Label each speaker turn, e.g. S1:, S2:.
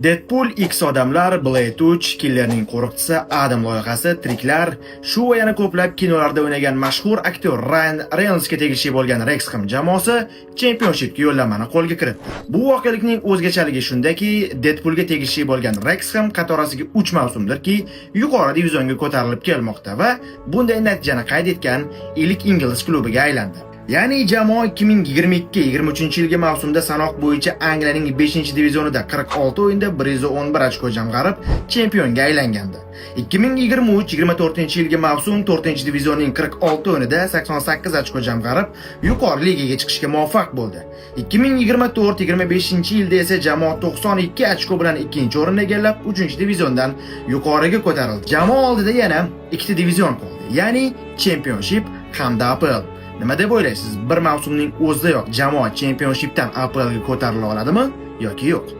S1: Deadpool X odamlar, Blade 3, Killerning qo'riqchisi, Adam loyihasi, Triklar, shu va yana ko'plab kinolarda o'ynagan mashhur aktyor Ryan Reynoldsga tegishli bo'lgan Wrexham jamoasi Championshipga yo'llanmani qo'lga kiritdi. Bu voqelikning o'zgachaligi shundaki, Deadpoolga tegishli bo'lgan Wrexham qatorasiga 3 mavsumdirki, yuqori divizionga ko'tarilib kelmoqda va bunday natijani qayd etgan ilk ingliz klubiga aylandi. Ya'ni jamoa 2022-23 yilgi mavsumda sanoq bo'yicha Angliyaning 5-divizionida 46 o'yinda 111 ochko jamg'arib, chempionga aylangandi. 2023-24 yilgi mavsum 4-divizionning 46 o'yinida 88 ochko jamg'arib, yuqori ligaga chiqishga muvaffaq bo'ldi. 2024-25 yilda esa jamoa 92 ochko bilan 2-o'rinni egallab, 3-diviziondan yuqoriga ko'tarildi. Jamoa oldida yana 2 divizion qoldi, ya'ni Championship hamda APL. Nima deb o'ylaysiz? Bir mavsumning o'zidayoq jamoa Championshipdan APLga ko'tarila oladimi yoki yo'q?